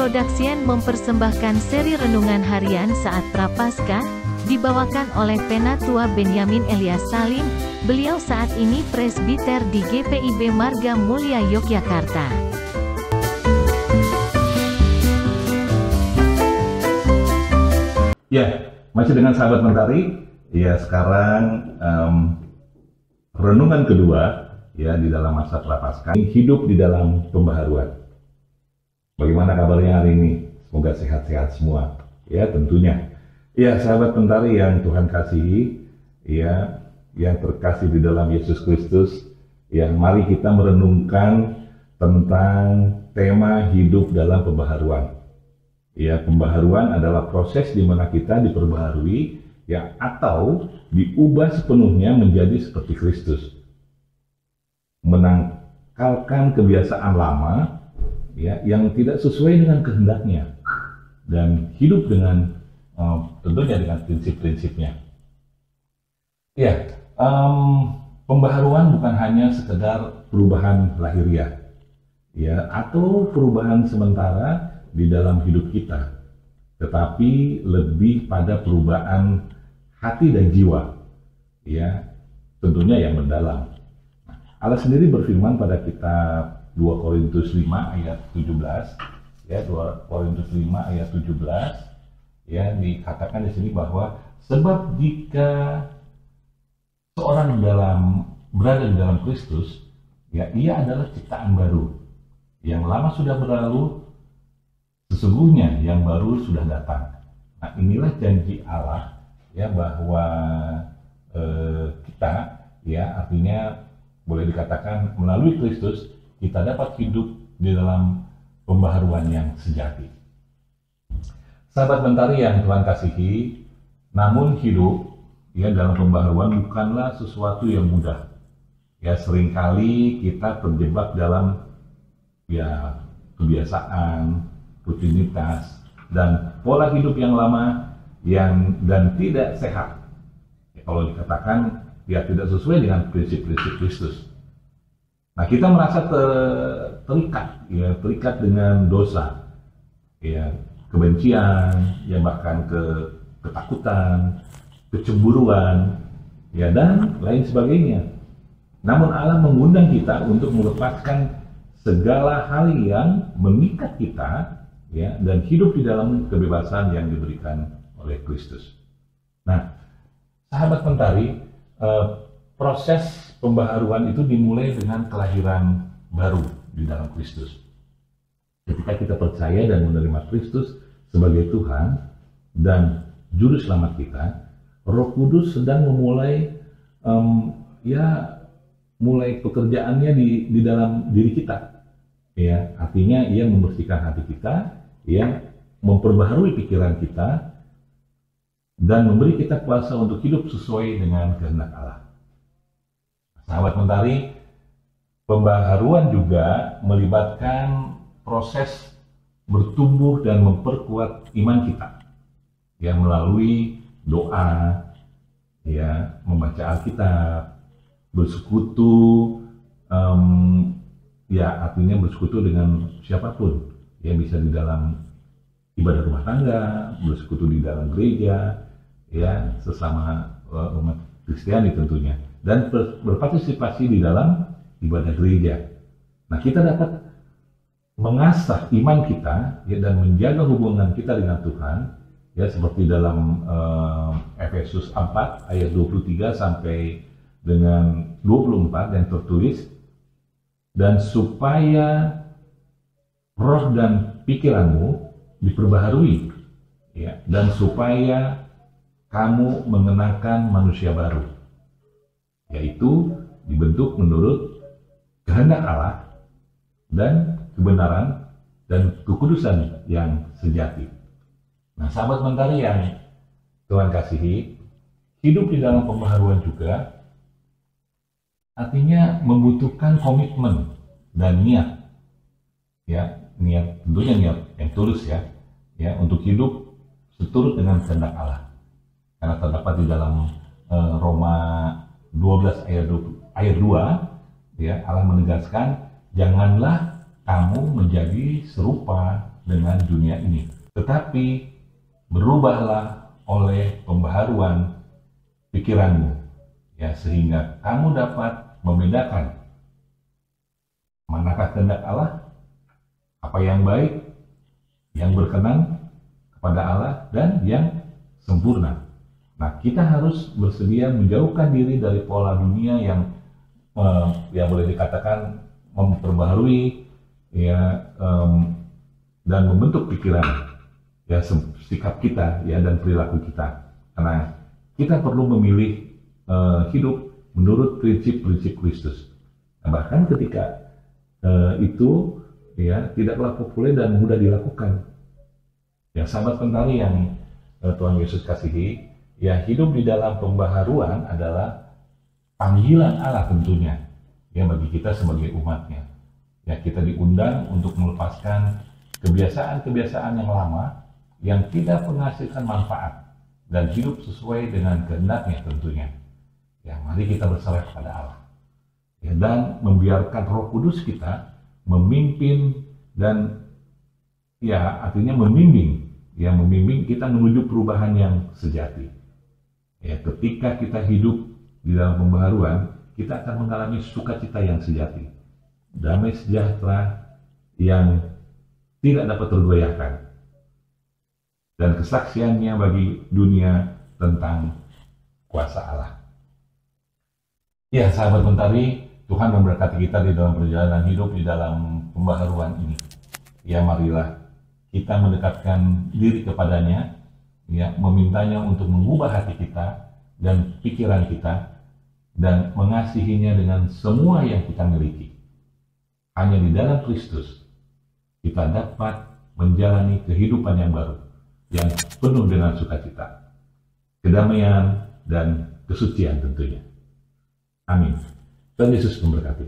Production mempersembahkan seri renungan harian saat Prapaskah, dibawakan oleh Penatua Benyamin Elias Salim. Beliau saat ini presbiter di GPIB Marga Mulya Yogyakarta. Ya, masih dengan sahabat Mentari. Ya, sekarang renungan kedua ya di dalam masa Prapaskah, hidup di dalam pembaharuan. Bagaimana kabarnya hari ini? Semoga sehat-sehat semua. Ya, tentunya. Ya, sahabat Mentari yang Tuhan kasihi, ya, yang terkasih di dalam Yesus Kristus, ya, mari kita merenungkan tentang tema hidup dalam pembaharuan. Ya, pembaharuan adalah proses di mana kita diperbaharui, ya, atau diubah sepenuhnya menjadi seperti Kristus. Menangkalkan kebiasaan lama, ya, yang tidak sesuai dengan kehendaknya, dan hidup dengan tentunya dengan prinsip-prinsipnya. Ya, pembaharuan bukan hanya sekedar perubahan lahiriah, ya, atau perubahan sementara di dalam hidup kita, tetapi lebih pada perubahan hati dan jiwa, ya, tentunya yang mendalam. Allah sendiri berfirman pada kitab 2 Korintus 5 ayat 17, ya, 2 Korintus 5 ayat 17, ya, dikatakan di sini bahwa sebab jika seorang berada di dalam Kristus, ya, ia adalah ciptaan baru. Yang lama sudah berlalu, sesungguhnya yang baru sudah datang. Nah, inilah janji Allah, ya, bahwa kita, ya, artinya boleh dikatakan melalui Kristus kita dapat hidup di dalam pembaharuan yang sejati. Sahabat Mentari yang Tuhan kasihi, namun hidup, ya, dalam pembaharuan bukanlah sesuatu yang mudah. Ya, seringkali kita terjebak dalam, ya, kebiasaan, rutinitas, dan pola hidup yang lama dan tidak sehat. Ya, kalau dikatakan, ya, tidak sesuai dengan prinsip-prinsip Kristus. Nah, kita merasa terikat dengan dosa, ya, kebencian, ya, bahkan ketakutan, kecemburuan, ya, dan lain sebagainya. Namun Allah mengundang kita untuk melepaskan segala hal yang mengikat kita, ya, dan hidup di dalam kebebasan yang diberikan oleh Kristus. Nah, sahabat Mentari, proses pembaharuan itu dimulai dengan kelahiran baru di dalam Kristus. Ketika kita percaya dan menerima Kristus sebagai Tuhan dan Juru Selamat kita, Roh Kudus sedang memulai mulai pekerjaannya di dalam diri kita. Ya, artinya ia membersihkan hati kita, ya, memperbaharui pikiran kita, dan memberi kita kuasa untuk hidup sesuai dengan kehendak Allah. Sahabat Mentari, pembaharuan juga melibatkan proses bertumbuh dan memperkuat iman kita, ya, melalui doa, ya, membaca Alkitab, bersekutu, ya, artinya bersekutu dengan siapapun, ya, bisa di dalam ibadah rumah tangga, bersekutu di dalam gereja, ya, sesama umat Kristiani tentunya, dan berpartisipasi di dalam ibadah gereja. Nah, kita dapat mengasah iman kita, ya, dan menjaga hubungan kita dengan Tuhan, ya, seperti dalam Efesus 4 ayat 23 sampai dengan 24 yang tertulis, dan supaya roh dan pikiranmu diperbaharui, ya, dan supaya kamu mengenakan manusia baru, yaitu dibentuk menurut kehendak Allah dan kebenaran dan kekudusan yang sejati. Nah, sahabat Mentari yang Tuhan kasihi, hidup di dalam pembaharuan juga artinya membutuhkan komitmen dan niat, ya, tentunya niat yang tulus, ya, untuk hidup seturut dengan kehendak Allah. Karena terdapat di dalam Roma 12 ayat 2, ya, Allah menegaskan, janganlah kamu menjadi serupa dengan dunia ini. Tetapi berubahlah oleh pembaharuan pikiranmu, ya, sehingga kamu dapat membedakan manakah kehendak Allah, apa yang baik, yang berkenan kepada Allah, dan yang sempurna. Nah, kita harus bersedia menjauhkan diri dari pola dunia yang boleh dikatakan memperbaharui, ya, dan membentuk pikiran, ya, sikap kita, ya, dan perilaku kita. Karena kita perlu memilih hidup menurut prinsip-prinsip Kristus. Nah, bahkan ketika itu, ya, tidaklah populer dan mudah dilakukan. Ya, sahabat Pentari yang Tuhan Yesus kasihi, ya, hidup di dalam pembaharuan adalah panggilan Allah tentunya, ya, bagi kita sebagai umatnya. Ya, kita diundang untuk melepaskan kebiasaan-kebiasaan yang lama yang tidak menghasilkan manfaat dan hidup sesuai dengan kehendaknya tentunya. Ya, mari kita berserah kepada Allah, ya, dan membiarkan Roh Kudus kita memimpin dan, ya, artinya membimbing kita menuju perubahan yang sejati. Ya, ketika kita hidup di dalam pembaharuan, kita akan mengalami sukacita yang sejati, damai sejahtera yang tidak dapat tergoyahkan, dan kesaksiannya bagi dunia tentang kuasa Allah. Ya, sahabat Mentari, Tuhan memberkati kita di dalam perjalanan hidup di dalam pembaharuan ini. Ya, marilah kita mendekatkan diri kepadanya, ya, memintanya untuk mengubah hati kita dan pikiran kita, dan mengasihinya dengan semua yang kita miliki. Hanya di dalam Kristus kita dapat menjalani kehidupan yang baru, yang penuh dengan sukacita, kedamaian, dan kesucian tentunya. Amin. Tuhan Yesus memberkati.